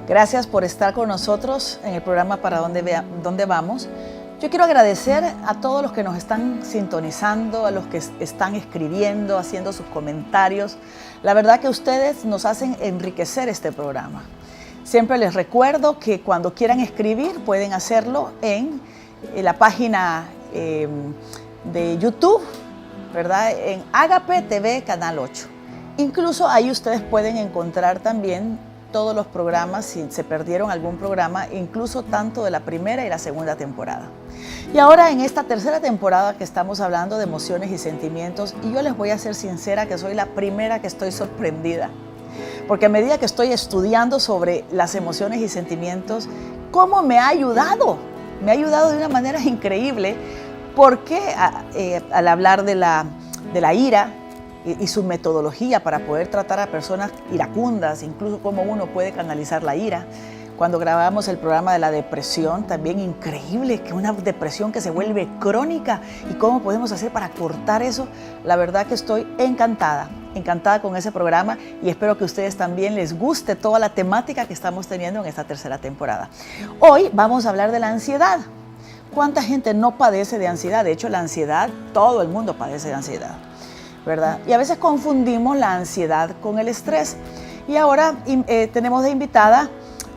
Gracias por estar con nosotros en el programa Para Dónde Vamos. Yo quiero agradecer a todos los que nos están sintonizando, a los que están escribiendo, haciendo sus comentarios. La verdad que ustedes nos hacen enriquecer este programa. Siempre les recuerdo que cuando quieran escribir pueden hacerlo en la página de YouTube, ¿verdad? En Agape TV Canal 8. Incluso ahí ustedes pueden encontrar también todos los programas, si se perdieron algún programa, incluso tanto de la primera y la segunda temporada. Y ahora en esta tercera temporada que estamos hablando de emociones y sentimientos, y yo les voy a ser sincera que soy la primera que estoy sorprendida, porque a medida que estoy estudiando sobre las emociones y sentimientos, ¿cómo me ha ayudado? Me ha ayudado de una manera increíble, porque al hablar de la ira, y su metodología para poder tratar a personas iracundas, incluso cómo uno puede canalizar la ira. Cuando grabamos el programa de la depresión, también increíble que una depresión que se vuelve crónica y cómo podemos hacer para cortar eso. La verdad que estoy encantada con ese programa y espero que a ustedes también les guste toda la temática que estamos teniendo en esta tercera temporada. Hoy vamos a hablar de la ansiedad. ¿Cuánta gente no padece de ansiedad? De hecho, la ansiedad, todo el mundo padece de ansiedad, ¿verdad? Y a veces confundimos la ansiedad con el estrés. Y ahora tenemos de invitada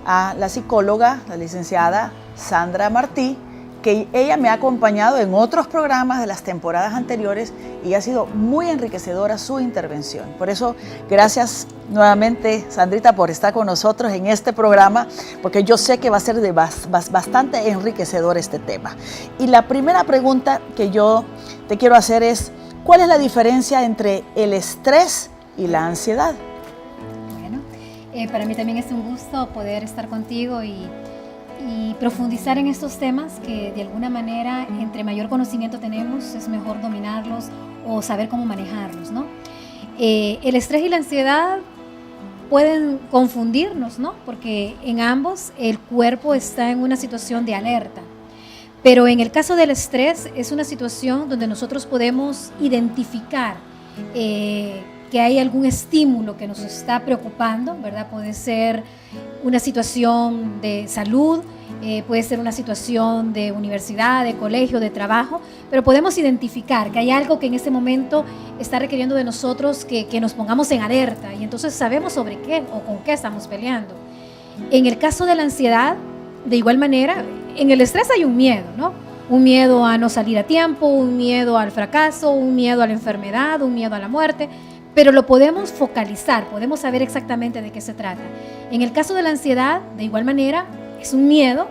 a la psicóloga, la licenciada Sandra Martí, que ella me ha acompañado en otros programas de las temporadas anteriores y ha sido muy enriquecedora su intervención. Por eso, gracias nuevamente, Sandrita, por estar con nosotros en este programa, porque yo sé que va a ser bastante enriquecedor este tema. Y la primera pregunta que yo te quiero hacer es, ¿cuál es la diferencia entre el estrés y la ansiedad? Bueno, para mí también es un gusto poder estar contigo y profundizar en estos temas que de alguna manera, entre mayor conocimiento tenemos, es mejor dominarlos o saber cómo manejarlos, ¿no? El estrés y la ansiedad pueden confundirnos, ¿no? Porque en ambos el cuerpo está en una situación de alerta. Pero en el caso del estrés es una situación donde nosotros podemos identificar que hay algún estímulo que nos está preocupando, ¿verdad? Puede ser una situación de salud, puede ser una situación de universidad, de colegio, de trabajo, pero podemos identificar que hay algo que en ese momento está requiriendo de nosotros que nos pongamos en alerta y entonces sabemos sobre qué o con qué estamos peleando. En el caso de la ansiedad, de igual manera, en el estrés hay un miedo, ¿no? Un miedo a no salir a tiempo, un miedo al fracaso, un miedo a la enfermedad, un miedo a la muerte, pero lo podemos focalizar, podemos saber exactamente de qué se trata. En el caso de la ansiedad, de igual manera, es un miedo,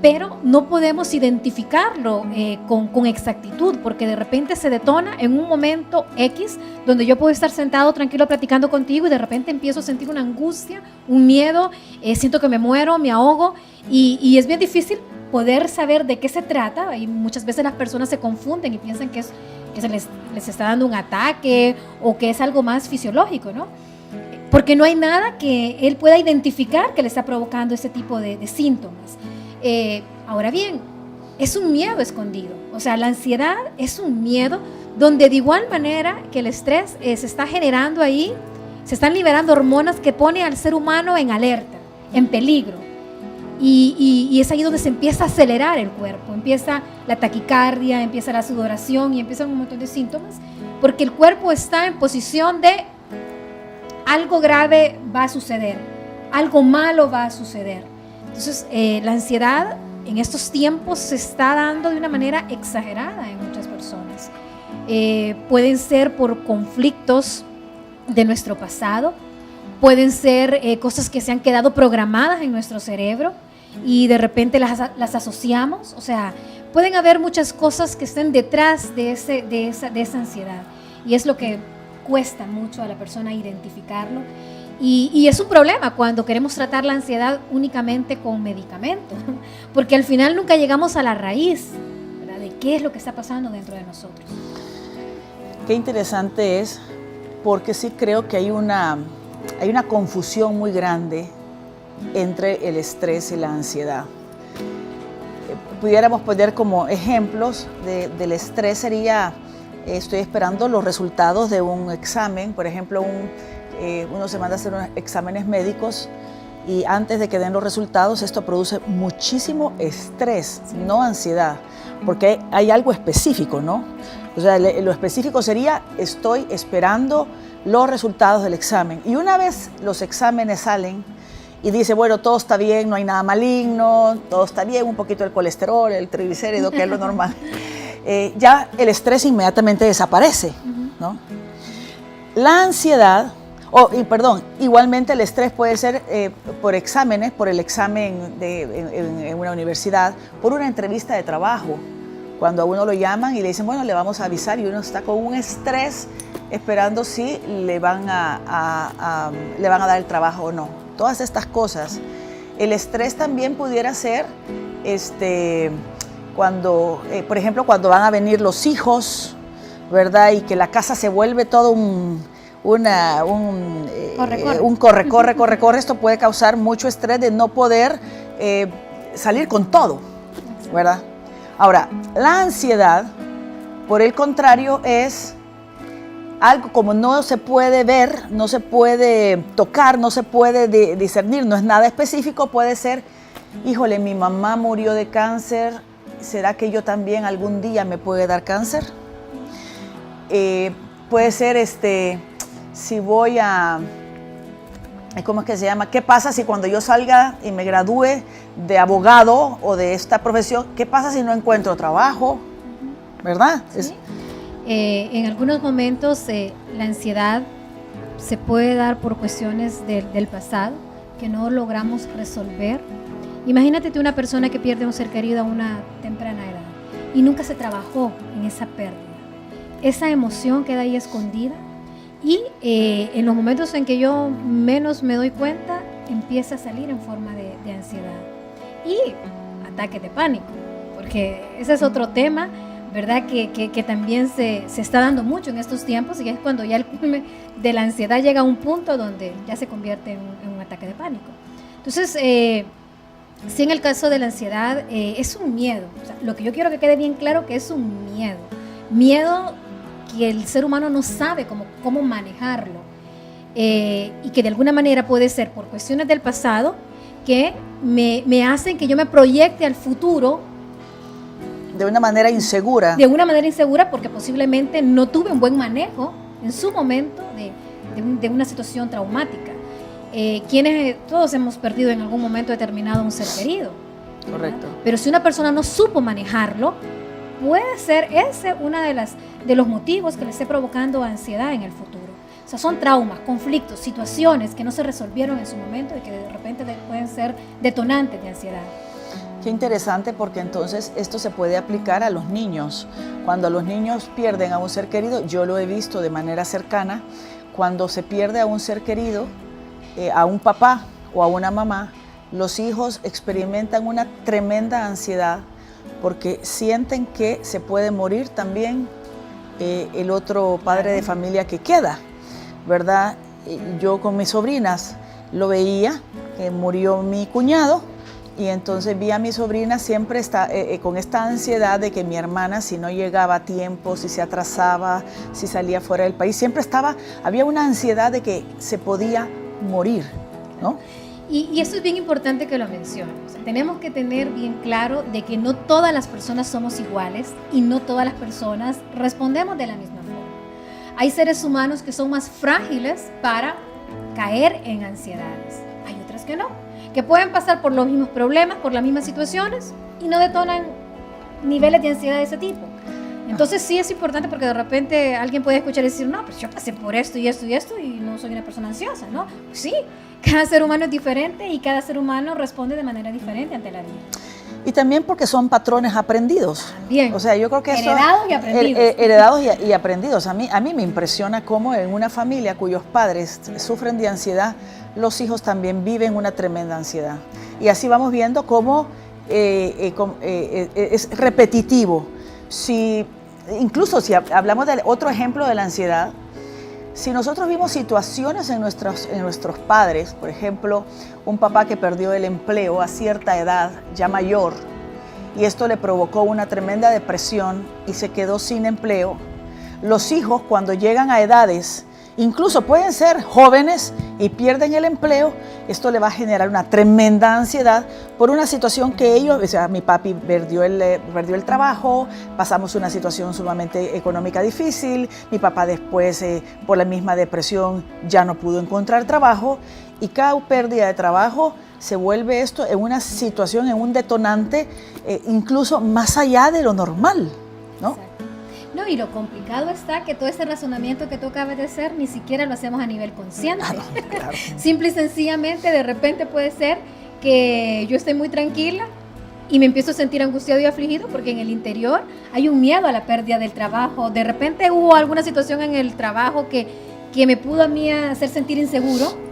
pero no podemos identificarlo con exactitud, porque de repente se detona en un momento X, donde yo puedo estar sentado tranquilo platicando contigo y de repente empiezo a sentir una angustia, un miedo, siento que me muero, me ahogo, y es bien difícil poder saber de qué se trata, y muchas veces las personas se confunden y piensan que se les está dando un ataque o que es algo más fisiológico, ¿no? Porque no hay nada que él pueda identificar que le está provocando ese tipo de síntomas. Ahora bien, es un miedo escondido, o sea, la ansiedad es un miedo donde de igual manera que el estrés se está generando ahí, se están liberando hormonas que pone al ser humano en alerta, en peligro. Y es ahí donde se empieza a acelerar el cuerpo, empieza la taquicardia, empieza la sudoración y empiezan un montón de síntomas, porque el cuerpo está en posición de algo grave va a suceder, algo malo va a suceder. Entonces, la ansiedad en estos tiempos se está dando de una manera exagerada en muchas personas. Pueden ser por conflictos de nuestro pasado, pueden ser cosas que se han quedado programadas en nuestro cerebro y de repente las asociamos. O sea, pueden haber muchas cosas que estén detrás de esa ansiedad y es lo que cuesta mucho a la persona identificarlo. Y es un problema cuando queremos tratar la ansiedad únicamente con medicamentos, porque al final nunca llegamos a la raíz, ¿verdad?, de qué es lo que está pasando dentro de nosotros. Qué interesante es, porque sí creo que hay una confusión muy grande entre el estrés y la ansiedad. Pudiéramos poner como ejemplos del estrés sería, estoy esperando los resultados de un examen, por ejemplo, uno se manda a hacer unos exámenes médicos y antes de que den los resultados, esto produce muchísimo estrés, no ansiedad, porque hay algo específico, ¿no? O sea, lo específico sería, estoy esperando los resultados del examen. Y una vez los exámenes salen y dice, bueno, todo está bien, no hay nada maligno, todo está bien, un poquito el colesterol, el triglicérido, que es lo normal, ya el estrés inmediatamente desaparece, ¿no? La ansiedad, igualmente el estrés puede ser por exámenes, por el examen en una universidad, por una entrevista de trabajo. Cuando a uno lo llaman y le dicen, bueno, le vamos a avisar, y uno está con un estrés esperando si le van a dar el trabajo o no. Todas estas cosas. El estrés también pudiera ser cuando, por ejemplo, cuando van a venir los hijos, ¿verdad? Y que la casa se vuelve todo un corre. Esto puede causar mucho estrés de no poder salir con todo, ¿verdad? Ahora, la ansiedad, por el contrario, es algo como no se puede ver, no se puede tocar, no se puede discernir, no es nada específico, puede ser, híjole, mi mamá murió de cáncer, ¿será que yo también algún día me puede dar cáncer? Puede ser, si voy a, ¿cómo es que se llama? ¿Qué pasa si cuando yo salga y me gradúe de abogado o de esta profesión, qué pasa si no encuentro trabajo? ¿Verdad? Sí. En algunos momentos la ansiedad se puede dar por cuestiones del pasado que no logramos resolver. Imagínate tú una persona que pierde a un ser querido a una temprana edad y nunca se trabajó en esa pérdida. Esa emoción queda ahí escondida y en los momentos en que yo menos me doy cuenta, empieza a salir en forma de ansiedad y ataques de pánico, porque ese es otro tema, ¿verdad? Que también se está dando mucho en estos tiempos, y es cuando ya el culmen de la ansiedad llega a un punto donde ya se convierte en un ataque de pánico. Entonces, sí, en el caso de la ansiedad es un miedo. O sea, lo que yo quiero que quede bien claro que es un miedo que el ser humano no sabe cómo manejarlo, y que de alguna manera puede ser por cuestiones del pasado que me hacen que yo me proyecte al futuro de una manera insegura. De una manera insegura porque posiblemente no tuve un buen manejo en su momento de una situación traumática. Todos hemos perdido en algún momento determinado un ser querido. Correcto. Pero si una persona no supo manejarlo, puede ser ese uno de los motivos que le esté provocando ansiedad en el futuro. O sea, son traumas, conflictos, situaciones que no se resolvieron en su momento y que de repente pueden ser detonantes de ansiedad. Qué interesante, porque entonces esto se puede aplicar a los niños. Cuando los niños pierden a un ser querido, yo lo he visto de manera cercana, cuando se pierde a un ser querido, a un papá o a una mamá, los hijos experimentan una tremenda ansiedad porque sienten que se puede morir también el otro padre de familia que queda, ¿verdad? Yo con mis sobrinas lo veía, que murió mi cuñado, y entonces vi a mi sobrina siempre con esta ansiedad de que mi hermana, si no llegaba a tiempo, si se atrasaba, si salía fuera del país, siempre había una ansiedad de que se podía morir, ¿no? Y eso es bien importante que lo menciones. O sea, tenemos que tener bien claro de que no todas las personas somos iguales y no todas las personas respondemos de la misma forma. Hay seres humanos que son más frágiles para caer en ansiedades. Hay otras que no, que pueden pasar por los mismos problemas, por las mismas situaciones y no detonan niveles de ansiedad de ese tipo. Entonces sí es importante, porque de repente alguien puede escuchar y decir, no, pues yo pasé por esto y esto y esto y no soy una persona ansiosa, ¿no? Sí, cada ser humano es diferente y cada ser humano responde de manera diferente ante la vida. Y también porque son patrones aprendidos. También. O sea, yo creo que heredados y aprendidos. Heredados y aprendidos. A mí me impresiona cómo en una familia cuyos padres sufren de ansiedad, los hijos también viven una tremenda ansiedad. Y así vamos viendo cómo es repetitivo. Incluso si hablamos de otro ejemplo de la ansiedad, si nosotros vimos situaciones en nuestros padres, por ejemplo, un papá que perdió el empleo a cierta edad, ya mayor, y esto le provocó una tremenda depresión y se quedó sin empleo, los hijos cuando llegan a edades Incluso pueden ser jóvenes y pierden el empleo. Esto le va a generar una tremenda ansiedad por una situación que ellos, o sea, mi papi perdió el trabajo, pasamos una situación sumamente económica difícil, mi papá después por la misma depresión ya no pudo encontrar trabajo, y cada pérdida de trabajo se vuelve esto en una situación, en un detonante incluso más allá de lo normal, ¿no? Exacto. No, y lo complicado está que todo ese razonamiento que tú acabas de hacer ni siquiera lo hacemos a nivel consciente. Claro. Simple y sencillamente, de repente puede ser que yo esté muy tranquila y me empiezo a sentir angustiado y afligido porque en el interior hay un miedo a la pérdida del trabajo. De repente hubo alguna situación en el trabajo que me pudo a mí hacer sentir inseguro,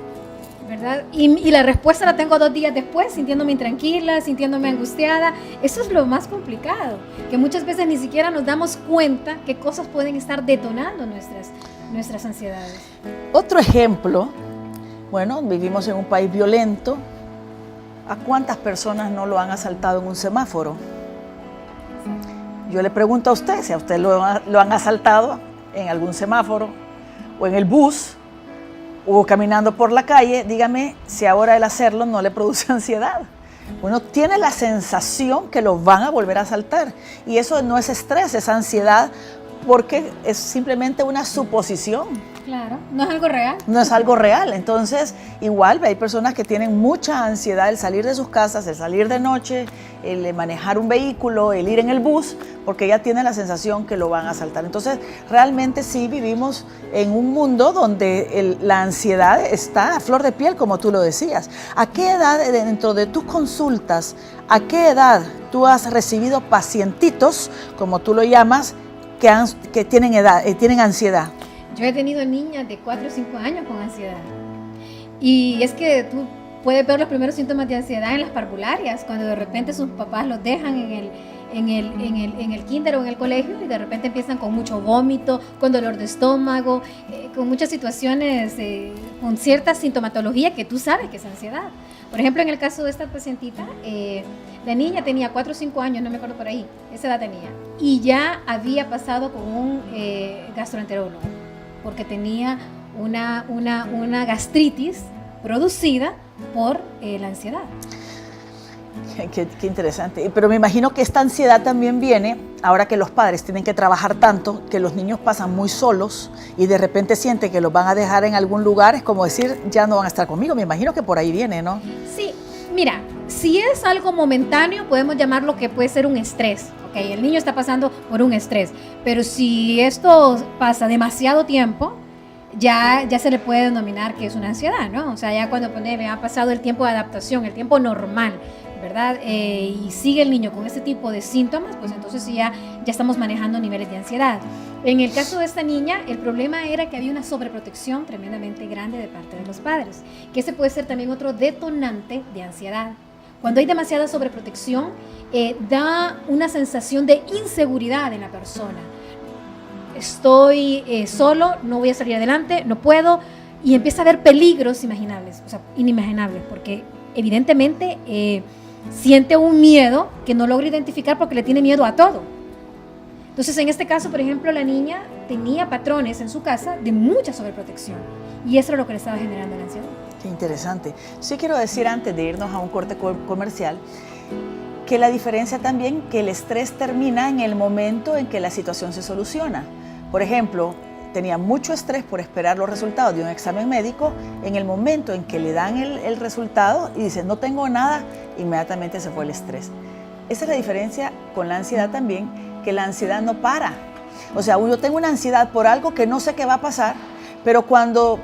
¿verdad? Y la respuesta la tengo 2 días después, sintiéndome intranquila, sintiéndome angustiada. Eso es lo más complicado, que muchas veces ni siquiera nos damos cuenta qué cosas pueden estar detonando nuestras ansiedades. Otro ejemplo, bueno, vivimos en un país violento. ¿A cuántas personas no lo han asaltado en un semáforo? Yo le pregunto a usted, si a usted lo han asaltado en algún semáforo o en el bus, o caminando por la calle, dígame si ahora el hacerlo no le produce ansiedad. Uno tiene la sensación que lo van a volver a asaltar, y eso no es estrés, es ansiedad, porque es simplemente una suposición. Claro, no es algo real. No es algo real. Entonces, igual hay personas que tienen mucha ansiedad el salir de sus casas, el salir de noche, el manejar un vehículo, el ir en el bus, porque ya tienen la sensación que lo van a asaltar. Entonces, realmente sí vivimos en un mundo donde la ansiedad está a flor de piel, como tú lo decías. ¿A qué edad, dentro de tus consultas, a qué edad tú has recibido pacientitos, como tú lo llamas, que tienen ansiedad? Yo he tenido niñas de 4 o 5 años con ansiedad. Y es que tú puedes ver los primeros síntomas de ansiedad en las parvularias, cuando de repente sus papás los dejan en el kinder o en el colegio y de repente empiezan con mucho vómito, con dolor de estómago, con muchas situaciones, con cierta sintomatología que tú sabes que es ansiedad. Por ejemplo, en el caso de esta pacientita, la niña tenía 4 o 5 años, no me acuerdo por ahí, esa edad tenía, y ya había pasado con un gastroenterólogo, porque tenía una gastritis producida por la ansiedad. Qué interesante. Pero me imagino que esta ansiedad también viene, ahora que los padres tienen que trabajar tanto, que los niños pasan muy solos y de repente sienten que los van a dejar en algún lugar, es como decir, ya no van a estar conmigo. Me imagino que por ahí viene, ¿no? Sí, mira, si es algo momentáneo, podemos llamarlo que puede ser un estrés. Okay, el niño está pasando por un estrés, pero si esto pasa demasiado tiempo, ya se le puede denominar que es una ansiedad, ¿no? O sea, ya cuando ha pasado el tiempo de adaptación, el tiempo normal, ¿verdad? Y sigue el niño con este tipo de síntomas, pues entonces ya estamos manejando niveles de ansiedad. En el caso de esta niña, el problema era que había una sobreprotección tremendamente grande de parte de los padres, que ese puede ser también otro detonante de ansiedad. Cuando hay demasiada sobreprotección, da una sensación de inseguridad en la persona. Estoy solo, no voy a salir adelante, no puedo, y empieza a haber peligros imaginables, o sea, inimaginables, porque evidentemente siente un miedo que no logra identificar porque le tiene miedo a todo. Entonces, en este caso, por ejemplo, la niña tenía patrones en su casa de mucha sobreprotección, y eso era lo que le estaba generando la ansiedad. Qué interesante. Sí quiero decir, antes de irnos a un corte comercial, que la diferencia también, que el estrés termina en el momento en que la situación se soluciona. Por ejemplo, tenía mucho estrés por esperar los resultados de un examen médico. En el momento en que le dan el resultado y dice no tengo nada, inmediatamente se fue el estrés. Esa es la diferencia con la ansiedad también, que la ansiedad no para. O sea, yo tengo una ansiedad por algo que no sé qué va a pasar, pero cuando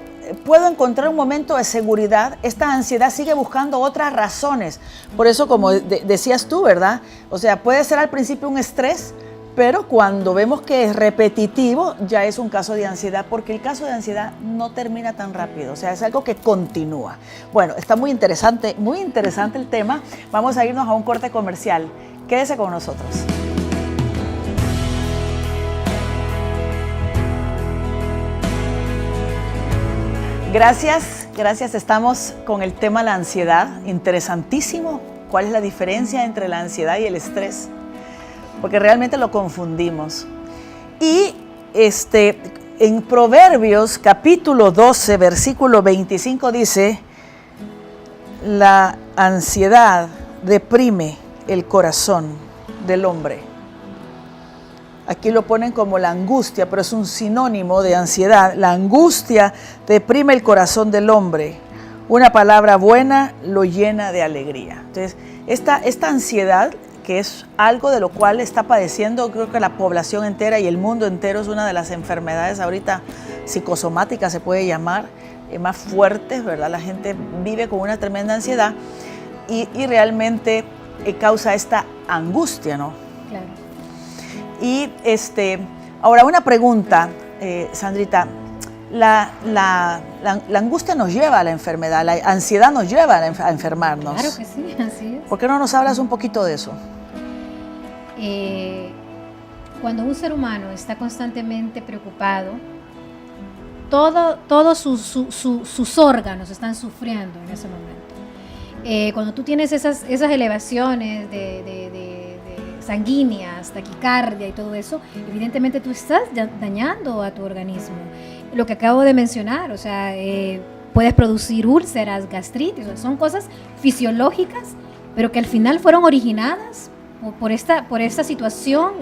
puedo encontrar un momento de seguridad, esta ansiedad sigue buscando otras razones. Por eso, como decías tú, ¿verdad? O sea, puede ser al principio un estrés, pero cuando vemos que es repetitivo, ya es un caso de ansiedad, porque el caso de ansiedad no termina tan rápido, o sea, es algo que continúa. Bueno, está muy interesante el tema. Vamos a irnos a un corte comercial. Quédese con nosotros. Gracias. Estamos con el tema la ansiedad, interesantísimo. ¿Cuál es la diferencia entre la ansiedad y el estrés? Porque realmente lo confundimos. Y En Proverbios capítulo 12, versículo 25 dice, la ansiedad deprime el corazón del hombre. Aquí lo ponen como la angustia, pero es un sinónimo de ansiedad. La angustia deprime el corazón del hombre. Una palabra buena lo llena de alegría. Entonces, esta ansiedad, que es algo de lo cual está padeciendo, creo que la población entera y el mundo entero, es una de las enfermedades ahorita psicosomáticas, se puede llamar, más fuertes, ¿verdad? La gente vive con una tremenda ansiedad y realmente causa esta angustia, ¿no? Claro. Y ahora una pregunta, Sandrita, la angustia nos lleva a la enfermedad, la ansiedad nos lleva a enfermarnos. Claro que sí, así es. ¿Por qué no nos hablas un poquito de eso? Cuando un ser humano está constantemente preocupado, todos sus órganos están sufriendo en ese momento. Cuando tú tienes esas elevaciones de sanguíneas, taquicardia y todo eso, evidentemente tú estás dañando a tu organismo. Lo que acabo de mencionar, o sea, puedes producir úlceras, gastritis, o sea, son cosas fisiológicas, pero que al final fueron originadas por esta situación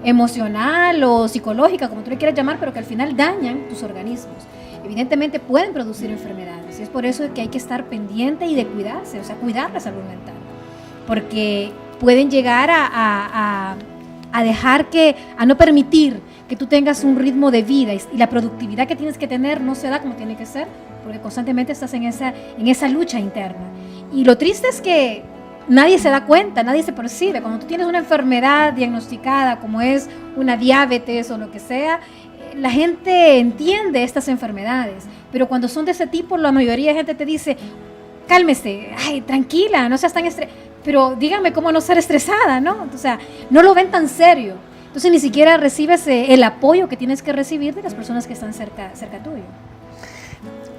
emocional o psicológica, como tú le quieras llamar, pero que al final dañan tus organismos. Evidentemente pueden producir enfermedades, y es por eso que hay que estar pendiente y de cuidarse, o sea, cuidar la salud mental, porque pueden llegar a no permitir que tú tengas un ritmo de vida y la productividad que tienes que tener no se da como tiene que ser, porque constantemente estás en esa lucha interna. Y lo triste es que nadie se da cuenta, nadie se percibe. Cuando tú tienes una enfermedad diagnosticada, como es una diabetes o lo que sea, la gente entiende estas enfermedades, pero cuando son de ese tipo, la mayoría de gente te dice, cálmese, ay, tranquila, no seas tan estresada. Pero dígame cómo no ser estresada, ¿no? O sea, no lo ven tan serio. Entonces ni siquiera recibes el apoyo que tienes que recibir de las personas que están cerca tuyo.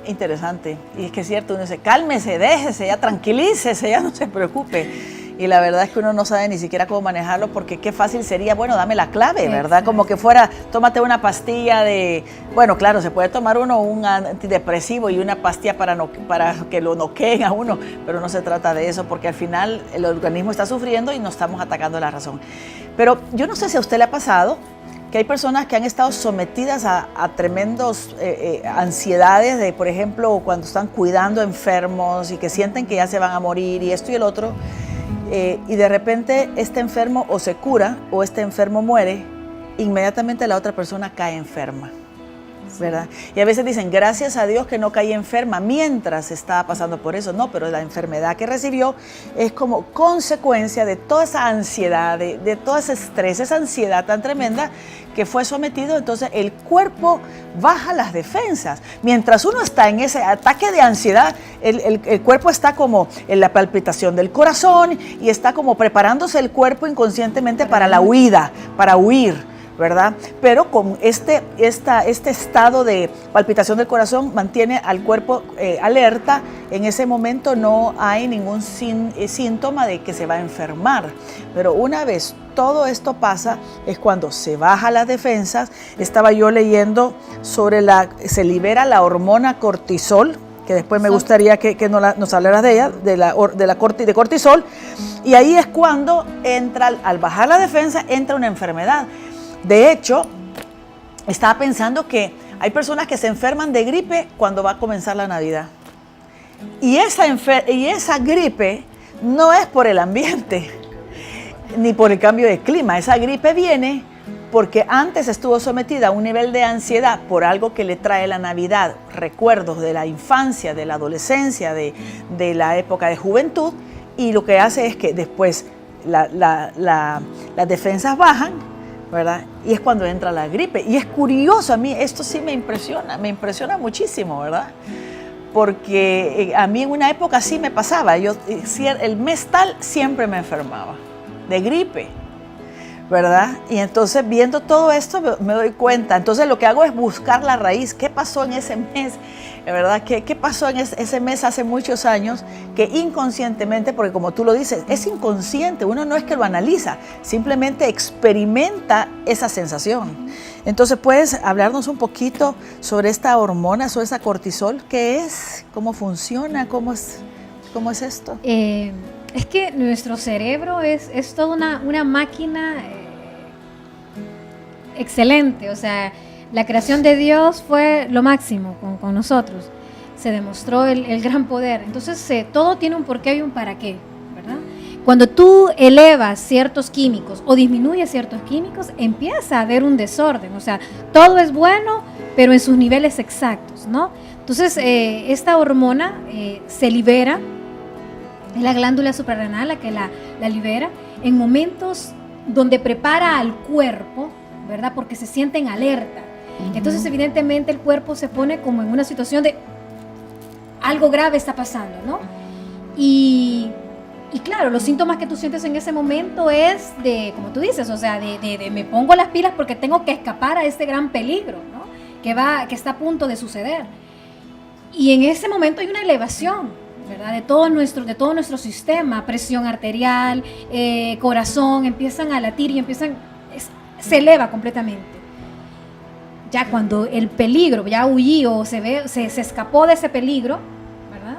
Interesante. Y es que es cierto, uno dice, cálmese, déjese, ya tranquilícese, ya no se preocupe. Y la verdad es que uno no sabe ni siquiera cómo manejarlo, porque qué fácil sería, bueno, dame la clave, ¿verdad? Como que fuera, tómate una pastilla bueno, claro, se puede tomar uno un antidepresivo y una pastilla para que lo noqueen a uno, pero no se trata de eso, porque al final el organismo está sufriendo y no estamos atacando la razón. Pero yo no sé si a usted le ha pasado que hay personas que han estado sometidas a tremendos ansiedades de, por ejemplo, cuando están cuidando enfermos y que sienten que ya se van a morir y esto y el otro, y de repente este enfermo o se cura o este enfermo muere, inmediatamente la otra persona cae enferma, ¿verdad? Y a veces dicen, gracias a Dios que no caí enferma mientras estaba pasando por eso. No, pero la enfermedad que recibió es como consecuencia de toda esa ansiedad, de todo ese estrés, esa ansiedad tan tremenda que fue sometido. Entonces el cuerpo baja las defensas. Mientras uno está en ese ataque de ansiedad, el cuerpo está como en la palpitación del corazón y está como preparándose el cuerpo inconscientemente para la huida, para huir, ¿verdad? Pero con este estado de palpitación del corazón mantiene al cuerpo alerta. En ese momento no hay ningún síntoma de que se va a enfermar. Pero una vez todo esto pasa, es cuando se baja las defensas. Estaba yo leyendo sobre se libera la hormona cortisol, que después me gustaría que nos hablaras de ella, de cortisol. Y ahí es cuando entra, al bajar la defensa, entra una enfermedad. De hecho, estaba pensando que hay personas que se enferman de gripe cuando va a comenzar la Navidad. Y esa gripe no es por el ambiente, ni por el cambio de clima. Esa gripe viene porque antes estuvo sometida a un nivel de ansiedad por algo que le trae la Navidad, recuerdos de la infancia, de la adolescencia, de la época de juventud, y lo que hace es que después las defensas bajan, ¿verdad? Y es cuando entra la gripe. Y es curioso, a mí esto sí me impresiona muchísimo, ¿verdad? Porque a mí en una época sí me pasaba, el mes tal siempre me enfermaba de gripe, ¿verdad? Y entonces viendo todo esto me doy cuenta. Entonces lo que hago es buscar la raíz. ¿Qué pasó en ese mes? ¿Verdad? ¿Qué pasó en ese mes hace muchos años que inconscientemente, porque como tú lo dices, es inconsciente, uno no es que lo analiza, simplemente experimenta esa sensación. Entonces, ¿puedes hablarnos un poquito sobre esta hormona, sobre esa cortisol? ¿Qué es? ¿Cómo funciona? ¿Cómo es esto? Es que nuestro cerebro es toda una máquina excelente, o sea, la creación de Dios fue lo máximo con nosotros, se demostró el gran poder, entonces todo tiene un porqué y un para qué, ¿verdad? Cuando tú elevas ciertos químicos o disminuyes ciertos químicos, empieza a haber un desorden, o sea, todo es bueno, pero en sus niveles exactos, ¿no? Entonces, esta hormona se libera. Es la glándula suprarrenal la que la libera en momentos donde prepara al cuerpo, ¿verdad? Porque se siente en alerta. Entonces, evidentemente, el cuerpo se pone como en una situación de algo grave está pasando, ¿no? Y claro, los síntomas que tú sientes en ese momento es de, como tú dices, o sea, de me pongo las pilas porque tengo que escapar a este gran peligro, ¿no? Que está a punto de suceder. Y en ese momento hay una elevación, ¿verdad? De todo nuestro sistema, presión arterial, corazón, empiezan a latir y se eleva completamente. Ya cuando el peligro, ya huyó o se escapó de ese peligro, ¿verdad?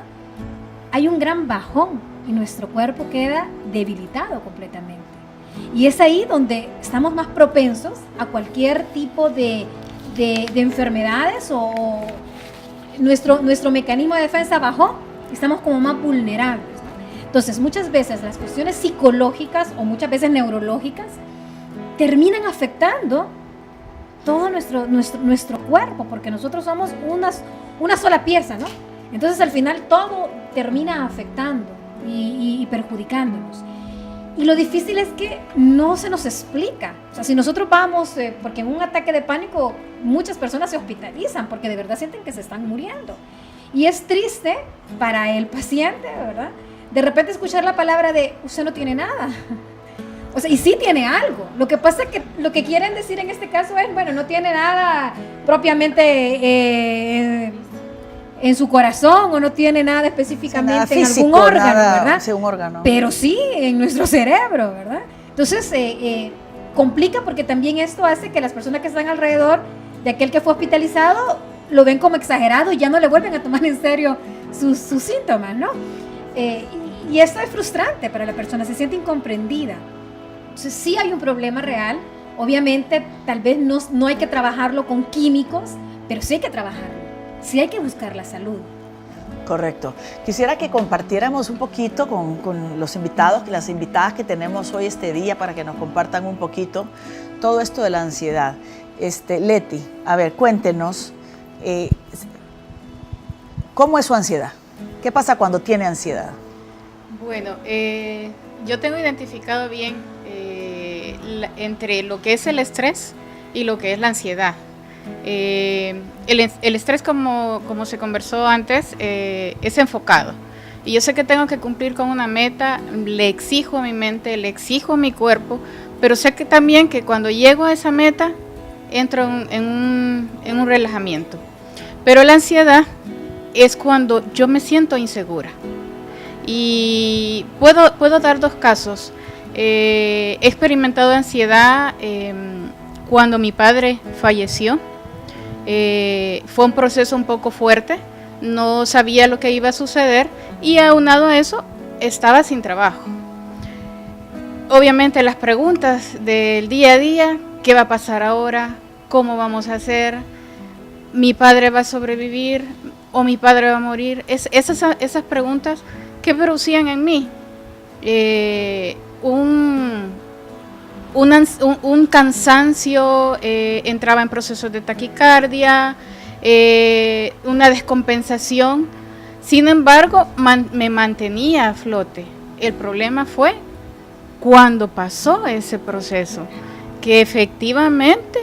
Hay un gran bajón y nuestro cuerpo queda debilitado completamente. Y es ahí donde estamos más propensos a cualquier tipo de enfermedades o nuestro mecanismo de defensa bajó. Estamos como más vulnerables, ¿no? Entonces, muchas veces las cuestiones psicológicas o muchas veces neurológicas terminan afectando todo nuestro cuerpo, porque nosotros somos una sola pieza, ¿no? Entonces, al final, todo termina afectando y perjudicándonos. Y lo difícil es que no se nos explica. O sea, si nosotros vamos, porque en un ataque de pánico muchas personas se hospitalizan porque de verdad sienten que se están muriendo. Y es triste para el paciente, ¿verdad? De repente escuchar la palabra de usted no tiene nada. O sea, y sí tiene algo. Lo que pasa es que lo que quieren decir en este caso es, bueno, no tiene nada propiamente en su corazón o no tiene nada específicamente nada físico, en algún órgano, ¿verdad? Sí, un órgano. Pero sí en nuestro cerebro, ¿verdad? Entonces, complica porque también esto hace que las personas que están alrededor de aquel que fue hospitalizado lo ven como exagerado y ya no le vuelven a tomar en serio sus síntomas, ¿no? Y esto es frustrante para la persona, se siente incomprendida. Entonces sí hay un problema real, obviamente tal vez no hay que trabajarlo con químicos, pero sí hay que trabajarlo, sí hay que buscar la salud. Correcto. Quisiera que compartiéramos un poquito con los invitados, las invitadas que tenemos hoy este día para que nos compartan un poquito todo esto de la ansiedad. Leti, a ver, cuéntenos. ¿Cómo es su ansiedad? ¿Qué pasa cuando tiene ansiedad? Bueno, yo tengo identificado bien entre lo que es el estrés y lo que es la ansiedad. El estrés, como se conversó antes, es enfocado. Y yo sé que tengo que cumplir con una meta, le exijo a mi mente, le exijo a mi cuerpo, pero sé que también que cuando llego a esa meta, entro en un relajamiento. Pero la ansiedad es cuando yo me siento insegura. Y puedo dar dos casos. He experimentado ansiedad cuando mi padre falleció. Fue un proceso un poco fuerte. No sabía lo que iba a suceder y aunado a eso, estaba sin trabajo. Obviamente las preguntas del día a día, ¿qué va a pasar ahora? ¿Cómo vamos a hacer? ¿Mi padre va a sobrevivir o mi padre va a morir? Esas preguntas que producían en mí un cansancio, entraba en procesos de taquicardia, una descompensación. Sin embargo, me mantenía a flote. El problema fue cuando pasó ese proceso, que efectivamente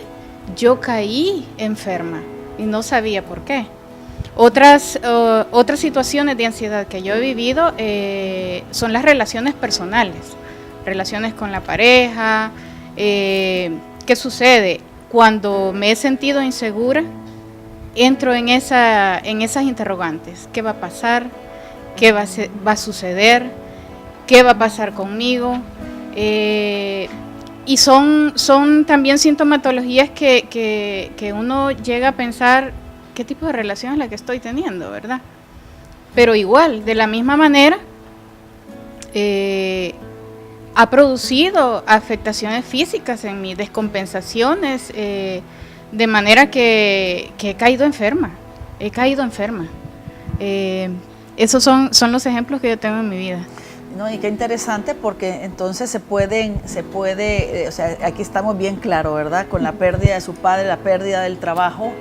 yo caí enferma y no sabía por qué. Otras situaciones de ansiedad que yo he vivido son las relaciones personales, relaciones con la pareja, ¿Qué sucede? Cuando me he sentido insegura, entro en esas interrogantes. ¿Qué va a pasar? ¿Qué va a suceder? ¿Qué va a pasar conmigo? Y son también sintomatologías que uno llega a pensar qué tipo de relación es la que estoy teniendo, ¿verdad? Pero igual, de la misma manera, ha producido afectaciones físicas en mí, descompensaciones, de manera que he caído enferma. Esos son los ejemplos que yo tengo en mi vida. No, y qué interesante, porque entonces se puede, o sea, aquí estamos bien claros, ¿verdad? Con la pérdida de su padre, la pérdida del trabajo,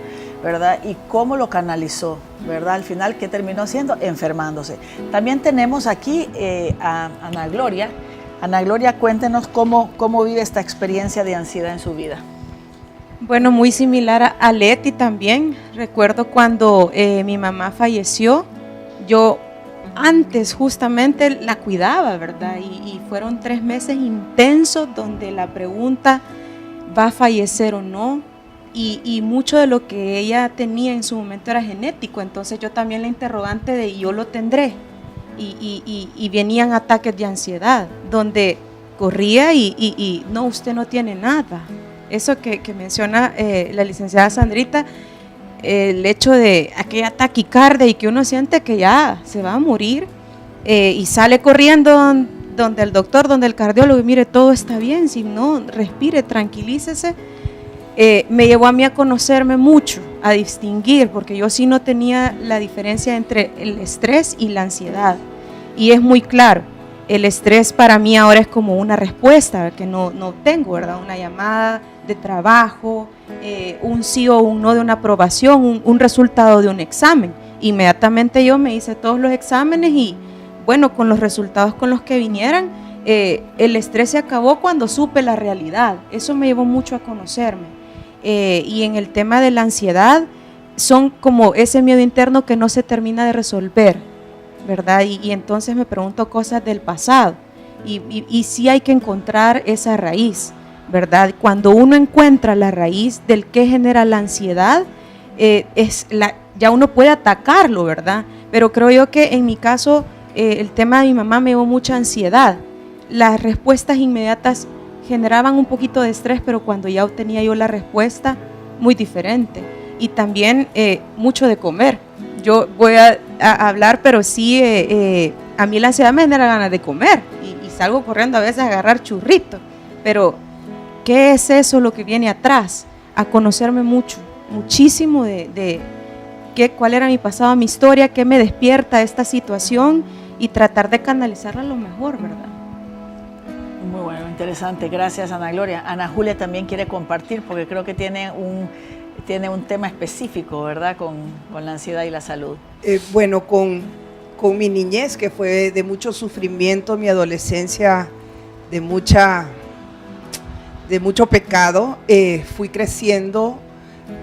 ¿verdad? Y cómo lo canalizó, ¿verdad? Al final, ¿qué terminó haciendo? Enfermándose. También tenemos aquí a Ana Gloria. Ana Gloria, cuéntenos cómo vive esta experiencia de ansiedad en su vida. Bueno, muy similar a Leti también. Recuerdo cuando mi mamá falleció, yo antes justamente la cuidaba, ¿verdad? Y fueron 3 meses intensos donde la pregunta, ¿va a fallecer o no? Y mucho de lo que ella tenía en su momento era genético, entonces yo también la interrogante de yo lo tendré. Y venían ataques de ansiedad, donde corría y no, usted no tiene nada. Eso que menciona la licenciada Sandrita, el hecho de aquella taquicardia y que uno siente que ya se va a morir, y sale corriendo donde el doctor, donde el cardiólogo, y mire, todo está bien, si no, respire, tranquilícese. Me llevó a mí a conocerme mucho, a distinguir, porque yo sí no tenía la diferencia entre el estrés y la ansiedad. Y es muy claro, el estrés para mí ahora es como una respuesta que no tengo, ¿verdad? Una llamada de trabajo, un sí o un no de una aprobación, un resultado de un examen. Inmediatamente yo me hice todos los exámenes y bueno, con los resultados con los que vinieran, el estrés se acabó cuando supe la realidad. Eso me llevó mucho a conocerme. Y en el tema de la ansiedad, son como ese miedo interno que no se termina de resolver, ¿verdad? Y entonces me pregunto cosas del pasado. Y sí hay que encontrar esa raíz, ¿verdad? Cuando uno encuentra la raíz del que genera la ansiedad, ya uno puede atacarlo, ¿verdad? Pero creo yo que en mi caso, el tema de mi mamá me dio mucha ansiedad. Las respuestas inmediatas generaban un poquito de estrés, pero cuando ya obtenía yo la respuesta, muy diferente. Y también mucho de comer. Yo voy a hablar, pero sí, a mí la ansiedad me genera ganas de comer y salgo corriendo a veces a agarrar churritos. Pero, ¿qué es eso lo que viene atrás? A conocerme muchísimo de cuál era mi pasado, mi historia, qué me despierta esta situación y tratar de canalizarla lo mejor, ¿verdad? Muy bueno, interesante. Gracias, Ana Gloria. Ana Julia también quiere compartir porque creo que tiene un tema específico, ¿verdad? Con la ansiedad y la salud. Bueno, con mi niñez, que fue de mucho sufrimiento, mi adolescencia de mucho pecado, fui creciendo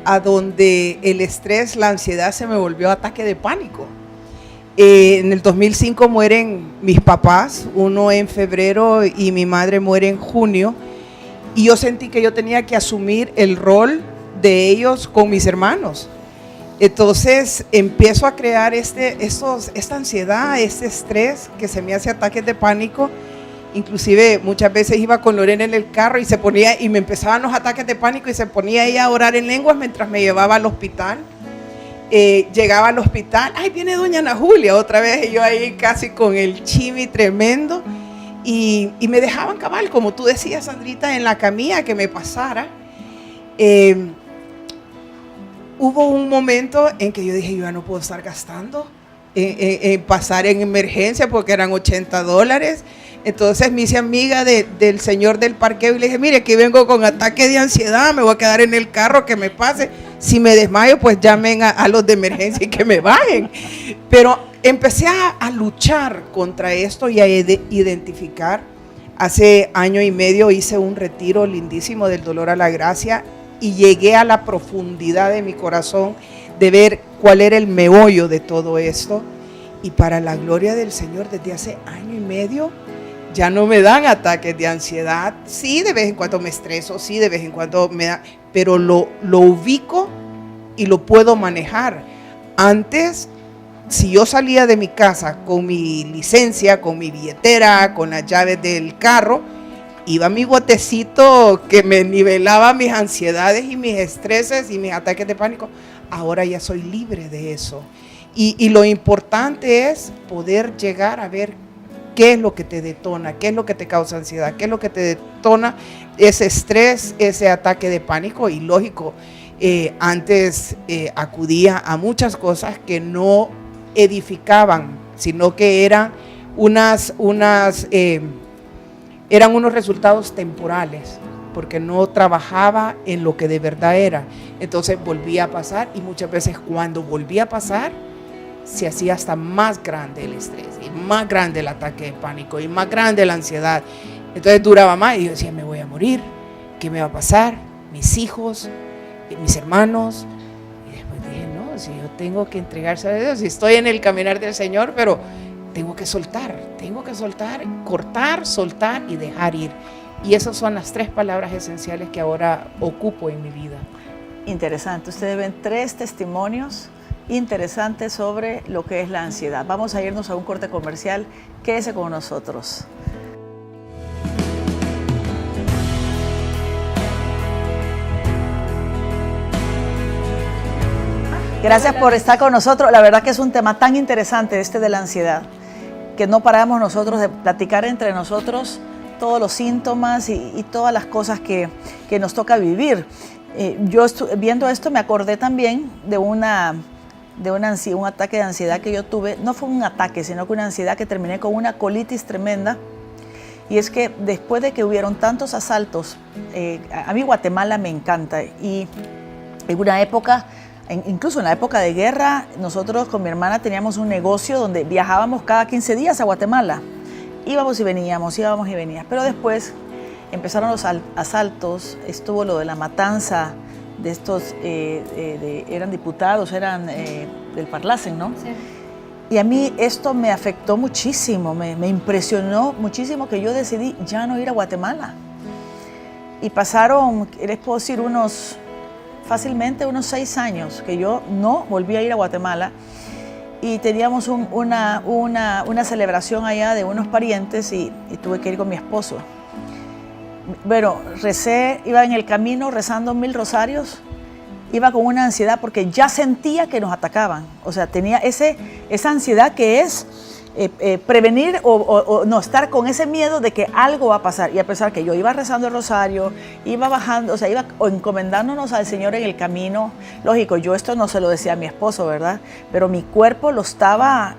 a donde el estrés, la ansiedad se me volvió ataque de pánico. En el 2005 mueren mis papás, uno en febrero y mi madre muere en junio, y yo sentí que yo tenía que asumir el rol de ellos con mis hermanos. Entonces empiezo a crear esta ansiedad, este estrés que se me hace ataques de pánico. Inclusive muchas veces iba con Lorena en el carro y me empezaban los ataques de pánico y se ponía ella a orar en lenguas mientras me llevaba al hospital. Llegaba al hospital, ¡ay, viene doña Ana Julia! Otra vez yo ahí casi con el chimi tremendo, y me dejaban cabal, como tú decías, Sandrita, en la camilla que me pasara. Hubo un momento en que yo dije, yo ya no puedo estar gastando en pasar en emergencia porque eran $80. Entonces me hice amiga del señor del parqueo y le dije, mire, aquí vengo con ataque de ansiedad, me voy a quedar en el carro, que me pase. Si me desmayo, pues llamen a los de emergencia y que me bajen. Pero empecé a luchar contra esto y a identificar. Hace 1 año y medio hice un retiro lindísimo del dolor a la gracia y llegué a la profundidad de mi corazón de ver cuál era el meollo de todo esto. Y para la gloria del Señor, desde hace 1 año y medio ya no me dan ataques de ansiedad. Sí, de vez en cuando me estreso, sí, de vez en cuando me da, pero lo ubico y lo puedo manejar. Antes, si yo salía de mi casa con mi licencia, con mi billetera, con las llaves del carro, iba mi botecito que me nivelaba mis ansiedades y mis estreses y mis ataques de pánico. Ahora ya soy libre de eso. Y lo importante es poder llegar a ver qué es lo que te detona, qué es lo que te causa ansiedad, qué es lo que te detona ese estrés, ese ataque de pánico. Y lógico, antes acudía a muchas cosas que no edificaban, sino que eran eran unos resultados temporales, porque no trabajaba en lo que de verdad era. Entonces volvía a pasar, y muchas veces cuando volvía a pasar, se hacía hasta más grande el estrés, y más grande el ataque de pánico, y más grande la ansiedad. Entonces duraba más, y yo decía, me voy a morir, ¿qué me va a pasar? Mis hijos, mis hermanos. Y después dije, no, si yo tengo que entregarse a Dios, si estoy en el caminar del Señor, pero tengo que soltar, cortar, soltar y dejar ir. Y esas son las 3 palabras esenciales que ahora ocupo en mi vida. Interesante, ustedes ven 3 testimonios interesantes sobre lo que es la ansiedad. Vamos a irnos a un corte comercial, quédese con nosotros. Gracias por estar con nosotros. La verdad que es un tema tan interesante este de la ansiedad, que no paramos nosotros de platicar entre nosotros todos los síntomas y todas las cosas que nos toca vivir. Yo viendo esto me acordé también de un ataque de ansiedad que yo tuve. No fue un ataque, sino que una ansiedad que terminé con una colitis tremenda. Y es que después de que hubieron tantos asaltos, a mí Guatemala me encanta, y en una época, incluso en la época de guerra, nosotros con mi hermana teníamos un negocio donde viajábamos cada 15 días a Guatemala. Íbamos y veníamos, pero después empezaron los asaltos, estuvo lo de la matanza de estos, eran diputados, eran del Parlacen, ¿no? Sí. Y a mí esto me afectó muchísimo, me impresionó muchísimo, que yo decidí ya no ir a Guatemala. Y pasaron, les puedo decir, fácilmente unos 6 años que yo no volví a ir a Guatemala. Y teníamos una celebración allá de unos parientes y tuve que ir con mi esposo. Bueno, iba en el camino rezando 1000 rosarios, iba con una ansiedad porque ya sentía que nos atacaban. O sea, tenía esa ansiedad que es prevenir o no estar con ese miedo de que algo va a pasar. Y a pesar que yo iba rezando el rosario, iba bajando, o sea, iba encomendándonos al Señor en el camino. Lógico, yo esto no se lo decía a mi esposo, ¿verdad? Pero mi cuerpo lo estaba